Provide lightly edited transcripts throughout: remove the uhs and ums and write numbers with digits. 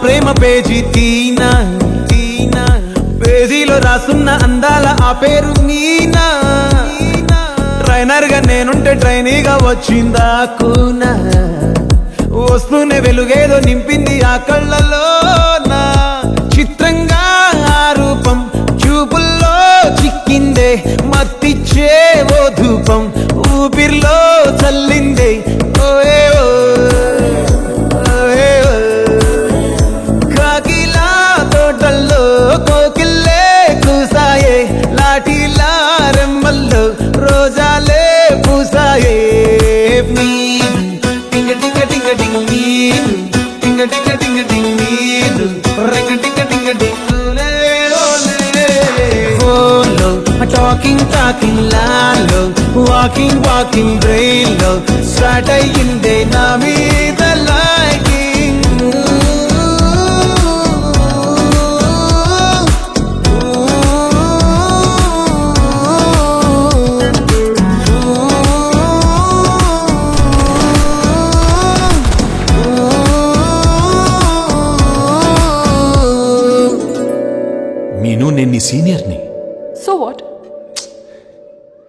ప్రేమ page తీనా పేజీలో రాసున్న అందాల ఆ పేరు మీనా ట్రైనర్ గా నేనుంటే ట్రైనీగా వచ్చిందా కూనా వస్తూనే వెలుగేదో నింపింది ఆ కళ్ళలో నా చిత్రంగా ఆ రూపం చూపుల్లో చిక్కిందే మత్తిచ్చే ఓ ధూపం ఊపిరిలో చల్లిందే ఓయే కాకిలా తోటల్లో కోకిల్లే కూసాయే లాఠీలా రెమ్మల్లో రోజాలే పూసాయే టింగ టింగ టింగ టింగ నీరు టింగ టింగ టింగ టింగ నీరు రింగ టింగ టింగ టింగులే ఫోన్లో టాకింగ్ లాలో వాకింగ్ బ్రెయిన్ లో స్టార్ట్ అయ్యిందే నా మీద లైకింగ్ మీను నేను నీ సీనియర్ని. So what?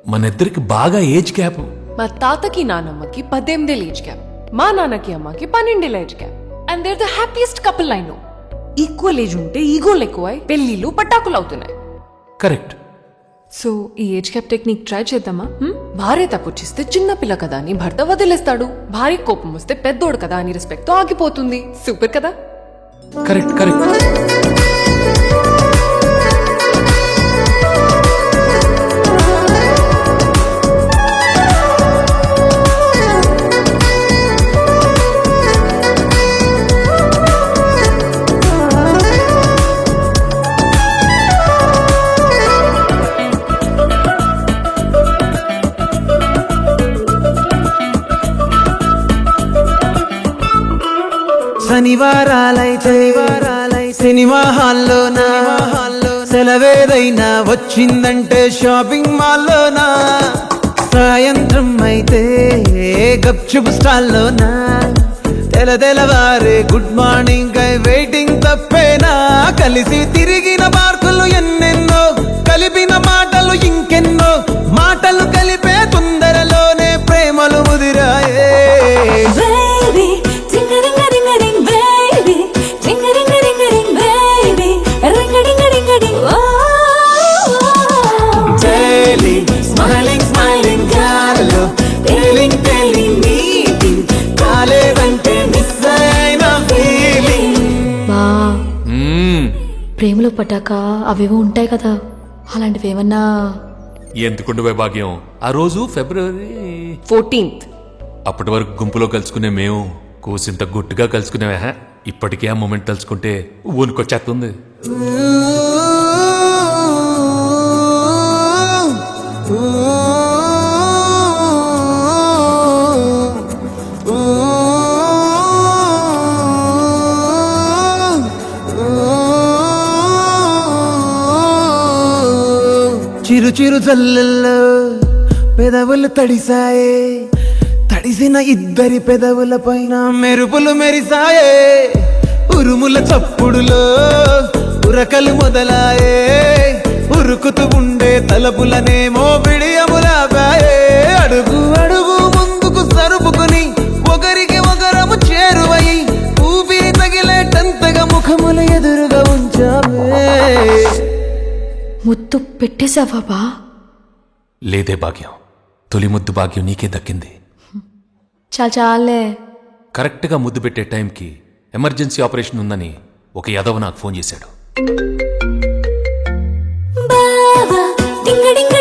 మన ఇద్దరికి బాగా ఏజ్ గ్యాప్. మా తాతకి నానమ్మకి 18 ఏజ్ గ్యాప్, మా నాన్నకి అమ్మకి 12 age gap. And they're the happiest couple I know. Equal age ఉంటే ఈగోలు ఎక్కువై పెళ్లిళ్ళు పటాకులు అవుతున్నాయి. కరెక్ట్. సో ఈ ఏజ్ గ్యాప్ టెక్నిక్ ట్రై చేద్దామా? భార్య తప్పుచ్చిస్తే చిన్న పిల్ల కదా అని భర్త వదిలేస్తాడు. భార్య కోపం వస్తే పెద్దోడు కదా అని రెస్పెక్ట్ తో ఆగిపోతుంది. సూపర్ కదా? Correct correct. శనివారాలైతే సినిమా హాల్లోనా సెలవేదైనా వచ్చిందంటే షాపింగ్ మాల్లోనా సాయంత్రం అయితే గప్చుప్ స్టాల్లోనా తెలవారే గుడ్ మార్నింగ్ వెయిటింగ్ తప్పేనా కలిసి తిరిగిన మార్కులు ఎన్నెన్నో కలిపిన మాటలు ఇంకెన్నో మాటలు కలిపే తొందరలోనే ప్రేమలు ముదిరాయే ప్రేమలో పటాక అవేవో ఉంటాయి కదా, అలాంటివి ఏమన్నా? ఎందుకుండే భాగ్యం, ఆ రోజు February 14th. అప్పటి వరకు గుంపులో కలుసుకునే మేము కూసింత గుట్టుగా కలుసుకునేవా. ఇప్పటికే ఆ మూమెంట్ తలుచుకుంటే ఊనుకొచ్చేస్తుంది. చిరు జల్లెల్లో పెదవులు తడిసాయే తడిసిన ఇద్దరి పెదవుల పైన మెరుపులు మెరిసాయే ఉరుముల చప్పుడులో ఉరకలు మొదలాయే ఉరుకుతూ ఉండే తలపులనేమో బిడియములాపాయే అడుగు అడుగు ముందుకు సరుపుకుని ఒకరికి ఒకరము చేరువై ఊపిరి తగిలేటంతగా ముఖముల ఎదురుగా ఉంచావే. ముద్దు పెట్టేశావా బా? లేదే భాగ్యం, తొలి ముద్దు భాగ్యం నీకే దక్కింది. చాలే. కరెక్ట్గా ముద్దు పెట్టే టైంకి ఎమర్జెన్సీ ఆపరేషన్ ఉందని ఒక యాదవ్ నాకు ఫోన్ చేశాడు. బావా డింగ డింగ